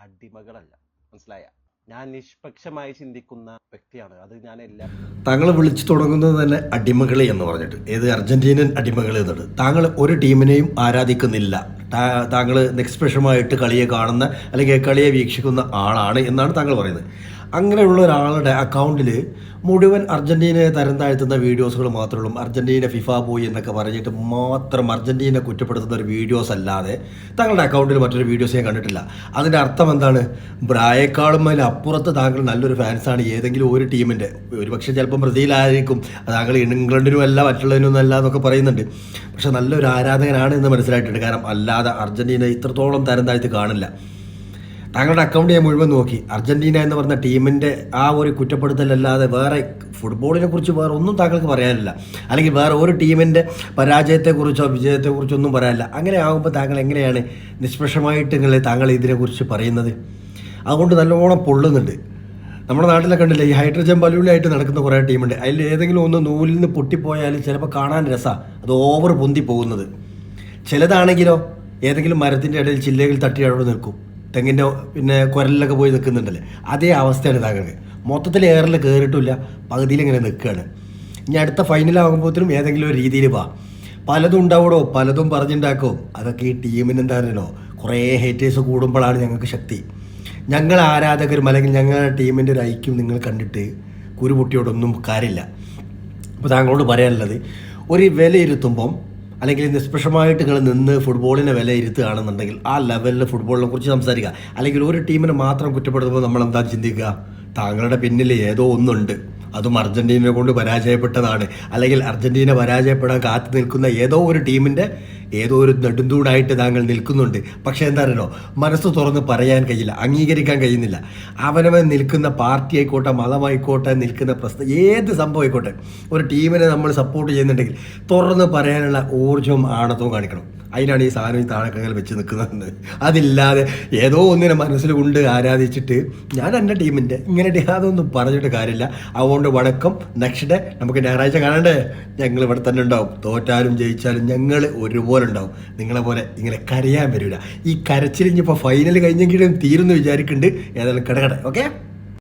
അടിമകളല്ല. മനസ്സിലായ? ഞാൻ നിഷ്പക്ഷമായി ചിന്തിക്കുന്ന വ്യക്തിയാണ്. അത് ഞാൻ എല്ലാ താങ്കൾ വിളിച്ചു തുടങ്ങുന്നത് തന്നെ അടിമകളെ എന്ന് പറഞ്ഞിട്ട്, ഏത് അർജന്റീനൻ അടിമകൾ എന്നുള്ളത്. താങ്കൾ ഒരു ടീമിനെയും ആരാധിക്കുന്നില്ല, താങ്കൾ നിഷ്പക്ഷമായിട്ട് കളിയെ കാണുന്ന അല്ലെങ്കിൽ കളിയെ വീക്ഷിക്കുന്ന ആളാണ് എന്നാണ് താങ്കൾ പറയുന്നത്. അങ്ങനെയുള്ള ഒരാളുടെ അക്കൗണ്ടിൽ മുഴുവൻ അർജന്റീനയെ തരം താഴ്ത്തുന്ന വീഡിയോസുകൾ മാത്രമേ ഉള്ളൂ. അർജന്റീന ഫിഫ പോയി എന്നൊക്കെ പറഞ്ഞിട്ട് മാത്രം അർജന്റീന കുറ്റപ്പെടുത്തുന്ന ഒരു വീഡിയോസ് അല്ലാതെ താങ്കളുടെ അക്കൗണ്ടിൽ മറ്റൊരു വീഡിയോസ് ഞാൻ കണ്ടിട്ടില്ല. അതിൻ്റെ അർത്ഥം എന്താണ്? ബ്രായേക്കാളും അതിൽ അപ്പുറത്ത് താങ്കൾ നല്ലൊരു ഫാൻസാണ് ഏതെങ്കിലും ഒരു ടീമിൻ്റെ. ഒരുപക്ഷെ ചിലപ്പം ബ്രസീലായിരിക്കും, താങ്കൾ ഇംഗ്ലണ്ടിനും അല്ല മറ്റുള്ളതിനൊന്നും അല്ല എന്നൊക്കെ പറയുന്നുണ്ട്. പക്ഷെ നല്ലൊരു ആരാധകനാണ് എന്ന് മനസ്സിലായിട്ടുണ്ട്. കാരണം അല്ലാതെ അർജന്റീന ഇത്രത്തോളം തരം താഴ്ത്തി കാണില്ല. താങ്കളുടെ അക്കൗണ്ട് ഞാൻ മുഴുവൻ നോക്കി. അർജന്റീന എന്ന് പറഞ്ഞ ടീമിൻ്റെ ആ ഒരു കുറ്റപ്പെടുത്തലല്ലാതെ വേറെ ഫുട്ബോളിനെ കുറിച്ച് വേറെ ഒന്നും താങ്കൾക്ക് പറയാനില്ല, അല്ലെങ്കിൽ വേറെ ഒരു ടീമിൻ്റെ പരാജയത്തെക്കുറിച്ചോ വിജയത്തെക്കുറിച്ചോ ഒന്നും പറയാനില്ല. അങ്ങനെ ആകുമ്പോൾ താങ്കൾ എങ്ങനെയാണ് നിഷ്പക്ഷമായിട്ട് താങ്കൾ ഇതിനെക്കുറിച്ച് പറയുന്നത്? അതുകൊണ്ട് നല്ലോണം പൊള്ളുന്നുണ്ട്. നമ്മുടെ നാട്ടിലൊക്കെ ഉണ്ടല്ലേ ഈ ഹൈഡ്രജൻ ബലൂണിലായിട്ട് നടക്കുന്ന കുറേ ടീമുണ്ട്. അതിൽ ഏതെങ്കിലും ഒന്ന് നൂലിൽ നിന്ന് പൊട്ടിപ്പോയാൽ ചിലപ്പോൾ കാണാൻ രസമാണ്, അത് ഓവർ പൊന്തി പോകുന്നത്. ചിലതാണെങ്കിലോ ഏതെങ്കിലും മരത്തിൻ്റെ ഇടയിൽ ചില്ലകൾ തട്ടി അവിടെ നിൽക്കും, തെങ്ങിൻ്റെ കുരലിലൊക്കെ പോയി നിൽക്കുന്നുണ്ടല്ലേ. അതേ അവസ്ഥയാണ് താങ്കൾക്ക്. മൊത്തത്തിൽ എയറിൽ കയറിയിട്ടില്ല, പകുതിയിൽ ഇങ്ങനെ നിൽക്കുകയാണ്. ഇനി അടുത്ത ഫൈനലാകുമ്പോഴത്തേനും ഏതെങ്കിലും ഒരു രീതിയിൽ പലതും ഉണ്ടാവണോ, പലതും പറഞ്ഞുണ്ടാക്കോ. അതൊക്കെ ഈ ടീമിന് എന്താണല്ലോ കുറേ ഹേറ്റേഴ്സ് കൂടുമ്പോഴാണ് ഞങ്ങൾക്ക് ശക്തി. ഞങ്ങൾ ആരാധകരും അല്ലെങ്കിൽ ഞങ്ങളുടെ ടീമിൻ്റെ ഒരു ഐക്യം നിങ്ങൾ കണ്ടിട്ട് കുരുപൊട്ടിയോടൊന്നും കാര്യമില്ല. അപ്പോൾ താങ്കളോട് പറയാനുള്ളത്, ഒരു വിലയിരുത്തുമ്പം അല്ലെങ്കിൽ നിഷ്പക്ഷമായിട്ട് നിങ്ങൾ നിന്ന് ഫുട്ബോളിനെ വിലയിരുത്തുകയാണെന്നുണ്ടെങ്കിൽ ആ ലെവലിൽ ഫുട്ബോളിനെ കുറിച്ച് സംസാരിക്കുക. അല്ലെങ്കിൽ ഒരു ടീമിനെ മാത്രം കുറ്റപ്പെടുത്തുമ്പോൾ നമ്മൾ എന്താ ചിന്തിക്കുക? താങ്കളുടെ പിന്നിൽ ഏതോ ഒന്നുണ്ട്, അതും അർജന്റീനയെ കൊണ്ട് പരാജയപ്പെട്ടതാണ്, അല്ലെങ്കിൽ അർജന്റീന പരാജയപ്പെടാൻ കാത്തു നിൽക്കുന്ന ഏതോ ഒരു ടീമിൻ്റെ ഏതോ ഒരു നെടുന്തൂടായിട്ട് താങ്കൾ നിൽക്കുന്നുണ്ട്. പക്ഷേ എന്താണല്ലോ മനസ്സ് തുറന്ന് പറയാൻ കഴിയില്ല, അംഗീകരിക്കാൻ കഴിയുന്നില്ല. അവനവൻ നിൽക്കുന്ന പാർട്ടി ആയിക്കോട്ടെ, മതമായിക്കോട്ടെ, നിൽക്കുന്ന ഏത് സംഭവം ആയിക്കോട്ടെ, ഒരു ടീമിനെ നമ്മൾ സപ്പോർട്ട് ചെയ്യുന്നുണ്ടെങ്കിൽ തുറന്ന് പറയാനുള്ള ഊർജ്ജവും ആണത്തവും കാണിക്കണം. അതിനാണ് ഈ സാധനം ഈ താഴെക്കങ്ങൾ വെച്ച് നിൽക്കുന്നത്. അതില്ലാതെ ഏതോ ഒന്നിനെ മനസ്സിൽ കൊണ്ട് ആരാധിച്ചിട്ട് ഞാൻ എൻ്റെ ടീമിൻ്റെ ഇങ്ങനെ അതൊന്നും പറഞ്ഞിട്ട് കാര്യമില്ല. അതുകൊണ്ട് വണക്കം. നെക്സ്റ്റ് ഡേ നമുക്ക് ഞായറാഴ്ച കാണണ്ടേ? ഞങ്ങൾ ഇവിടെ തന്നെ ഉണ്ടാവും. തോറ്റാലും ജയിച്ചാലും ഞങ്ങൾ ഒരുപോലെ ഉണ്ടാവും. നിങ്ങളെ പോലെ ഇങ്ങനെ കരയാൻ വരില്ല. ഈ കരച്ചിലിഞ്ഞിപ്പോൾ ഫൈനൽ കഴിഞ്ഞെങ്കിലും തീരുമെന്ന് വിചാരിക്കുന്നുണ്ട്. ഏതായാലും കിടക്കട്ടെ. ഓക്കെ.